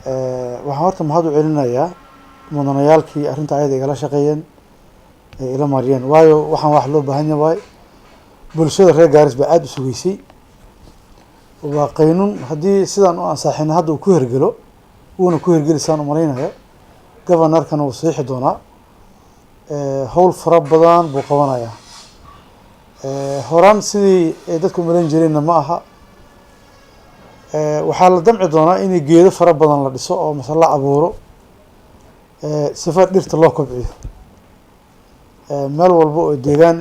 waxaan horta mahad u celinayaa mudanayaalkii arrinta ayada igala shaqeeyeen ee ila mariyeen waayo waxaan wax loo baahan yahay bulshada reer Gaaris baa aad u sugeysay waa qaynuun haddii sidaan u ansaxin hadda uu ku hergelo uuna ku hergelisaan u malaynayo governorkana uu saxiixi doonaa howl fara badan buu qabanayaa horaan sidii dadku malan jireenna ma aha waxaa la damci doonaa in geedo fara badan la dhiso oo masala la abuuro sifa dhirta loo kobciyo meel walba oo deegaan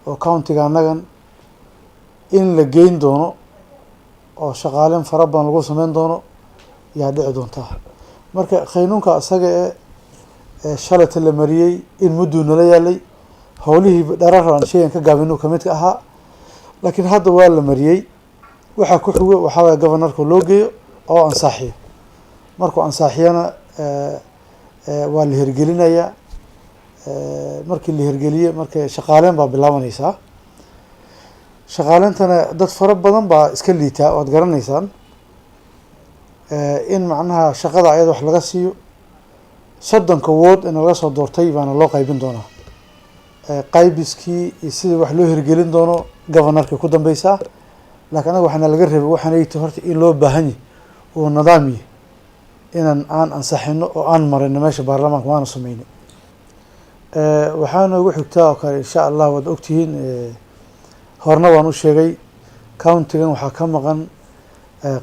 oo countiga anagan in la geyn doono oo shaqaaleyn fara badan lagu sameyn doono yaa dhici doontaa marka qaynuunka asaga shalayta la mariyey in mudduu nala yaalay howlihii dhararaan shaygan ka gaabinu ka mid ka ahaa laakiin hadda waa la mariyey waxaa ku xigo waxaa waye governorka loo geeyo oo ansaaxiyo markuu ansaaxiyana waa la hirgelinayaa markii la hirgeliye marka shaqaaleyn baa bilaabanaysaa shaqaaleyntana dad fara badan baa iska liitaa waad garanaysaan in macnaha shaqada ayada wax laga siiyo 30 wood in laga soo doortay baana loo qaybin doonaa qaybiskii iyo sidii wax loo hirgelin doono governorka ku dambeysaa laakiin anaga waxaana laga rabay waxaana ay horta in loo baahan yahay oo nidaam yahay inaan aan ansaxino oo aan marino meesha baarlamaanka waana sameynay waxaana ugu xigtaa oo kale insha Allah wada ogtihiin horna waan u sheegay countigan waxaa ka maqan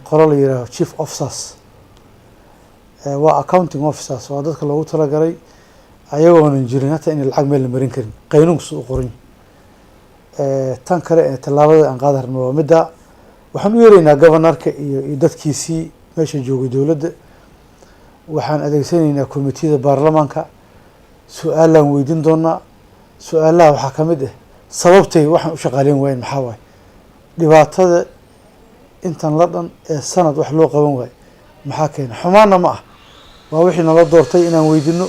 qolo la yiraahdo chief officers waa accounting officers waa dadka loogu talagalay ayagoonan jirin hata in lacag meel la marin karin qaynuunku soo qoran tan kale ee tallaabada aan qaadarno waa midda waxaan u yeeraynaa governorka iyo dadkiisii meesha joogay dowladda waxaan adeegsanaynaa komitiyada baarlamaanka su'aalaan weydiin doonaa su'aalaha waxaa ka mid ah sababtay waxaan u shaqaaleyn waayeen maxaa waaye dhibaatada intan la dhan ee sanad wax loo qaban waayo maxaa keena xumaana ma ah waa wixii nala doortay inaan weydiino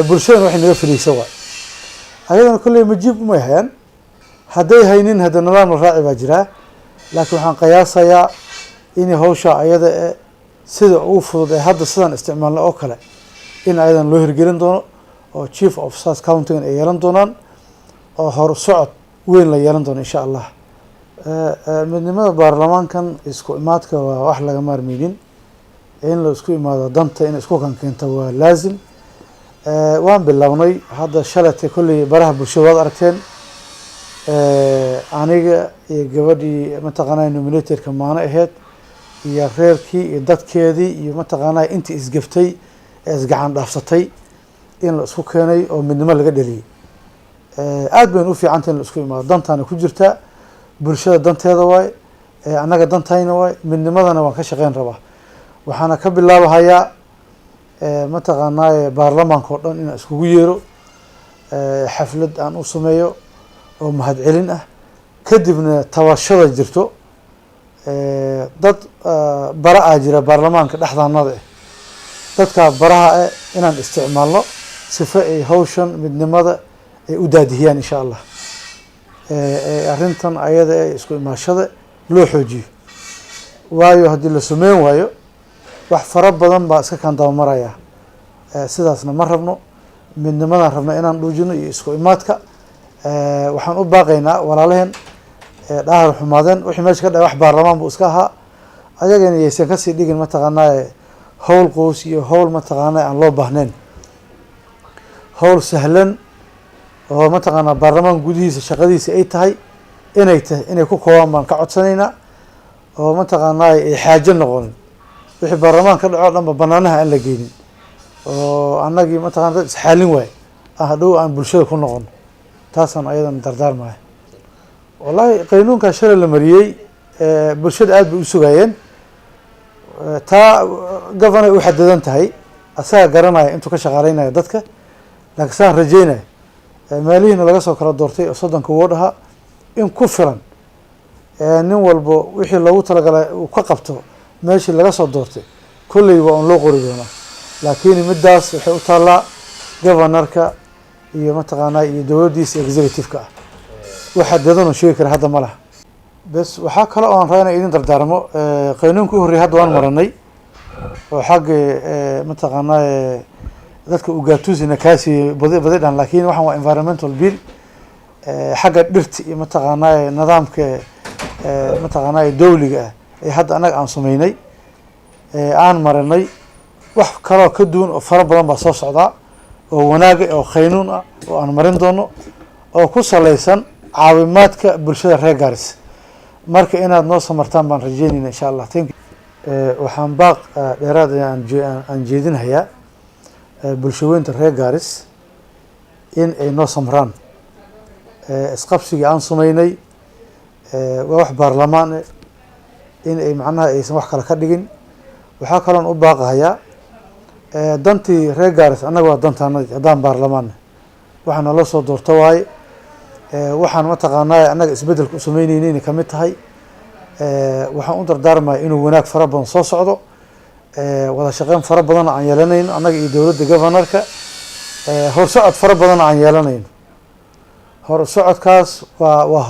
bulshadana waxay naga fadhiisa waay ayadana kolley majiib umay hayaan hadday haynin hadda nidaam la raaci baa jiraa laakiin waxaan qiyaasayaa in hawsha ayada sida ugu fudud ee hadda sidaan isticmaalna oo kale in ayadan loo hirgelin doono oo chief officers countigan ay yeelan doonaan oo hor socod weyn la yeelan doono insha Allah midnimada baarlamaankan isku imaadka waa wax laga maarmeynin in la isku imaado danta in isku kan keento waa laazim waan bilownay hadda shalayta kulli baraha bulshada waad aragteen aniga iyo gabadhii mataqaanaa nominatorka maana ahayd iyo reerkii iyo dadkeedii iyo mataqaanaa intii isgaftay ee isgacan dhaafsatay in la isku keenay oo midnimo laga dhaliyay aad baynu u fiicantay in la isku imaado dantaana ku jirta bulshada danteeda waay annaga dantayna waay midnimadana waan ka shaqeyn rabaa waxaana ka bilaabahayaa mataqaanaa baarlamaanka oo dhan inaan iskugu yeero xaflad aan u sameeyo oo mahad celin ah kadibna tabashada jirto dad bara ah jira baarlamaanka dhexdaanada dadka baraha inaan isticmaalno sifa ay hawshan midnimada ay u daadihiyaan insha Allah arrintan ayada isku imaashada loo xoojiyo waayo haddii la sameyn waayo wax fara badan baa iska kan daba maraya sidaasna ma rabno midnimadan rabna inaan dhuujino iyo isku imaadka waxaan u baaqaynaa walaalaheen dhaahar xumaadeen wixii meesha ka dhacay wax baarlamaan buu iska ahaa ayagana yeysan kasii dhigin mataqaanaa howl qoys iyo howl mataqaanaa aan loo baahnayn howl sahlan oo mataqaanaa baarlamaan gudihiisa shaqadiisa ay tahay inay ku koobaan baan ka codsanaynaa oo mataqaanaa ay xaajo noqonin wixii baarlamaan ka dhaco dhanba banaanaha aan la geynin oo annagii mataqaana dad isxaalin waay dhow aan bulshada ku noqon taasaan ayadan dardaarmaya wallahi qaynuunkaa shalay la mariyey bulshada aad bay u sugaayeen taa governor u xadadan tahay asaga garanaya intuu ka shaqaaleynaya dadka laakiin saan rajeynaya meelihiina laga soo kala doortay oo 30 wood ahaa in ku filan nin walbo wixii loogu talagalay uu ka qabto meeshii laga soo doortay kulley waa un loo qori doonaa laakiin midaas waxay u taallaa governorka iyo mataqaanaa iyo dowladdiisa executive-ka ah waxa dadana sheegi kara hadda ma laha bas waxaa kale oo aan raayna idin dardaarmo qaynuunka u horreeyay hadda waan maranay oo xagga mataqaanaa dadka ugaatuusina kaasi badi dhan, laakiin waxaan waa environmental bill xagga dhirta iyo mataqaanaa nidaamka mataqaanaa dawliga ah ee hadda annaga aan sameynay aan marinay. wax kaloo ka duwan oo fara badan baa soo socdaa oo wanaaga oo qaynuun ah oo aan marin doono oo ku salaysan caawimaadka bulshada reer Gaaris. marka inaad noo samartaan baan rajeynayna insha Allah. waxaan baaq dheeraad aan jeedinayaa bulshaweynta reer Gaaris in ay noo samraan. isqabsigii aan sameynay waa wax baarlamaan in ay macnaha aysan wax kale ka dhigin. waxaa kaloon u baaqahayaa dantii reer Gaaris annaga waa dantaanadii haddaan baarlamaan waxaa nala soo doorto waaye. waxaan mataqaanaa annaga isbeddelka u sameynayna ka mid tahay. waxaan u dardaarmaya inuu wanaag fara badan soo socdo, wada shaqeyn fara badan aan yeelanayno annaga iyo dowladda governorka, horsocod fara badan aan yeelanayno. horsocodkaas waa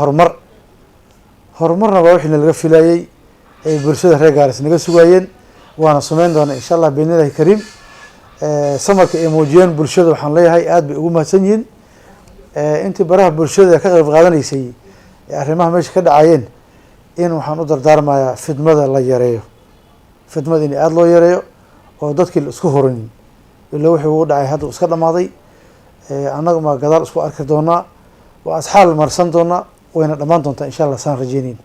horumarna waa wixii laga filayay ay bulshada reer Gaaris naga sugayeen, waana sameyn doona insha Allah biidhnillaahi kariim. samarka ay muujiyeen bulshada waxaan leeyahay aad bay ugu mahadsan yihiin. intii baraha bulshada ka qayb qaadanaysay arrimaha meesha ka dhacayeen in waxaan u dardaarmayaa fidmada la yareeyo, fidmada in aad loo yareeyo oo dadkii la isku horanin. ilaa wixii ugu dhacay hadda iska dhamaaday. annaga ma gadaal isku arki doonaa, waa asxaal marsan doonaa, wayna dhammaan doontaa insha Allah saan rajeynayna.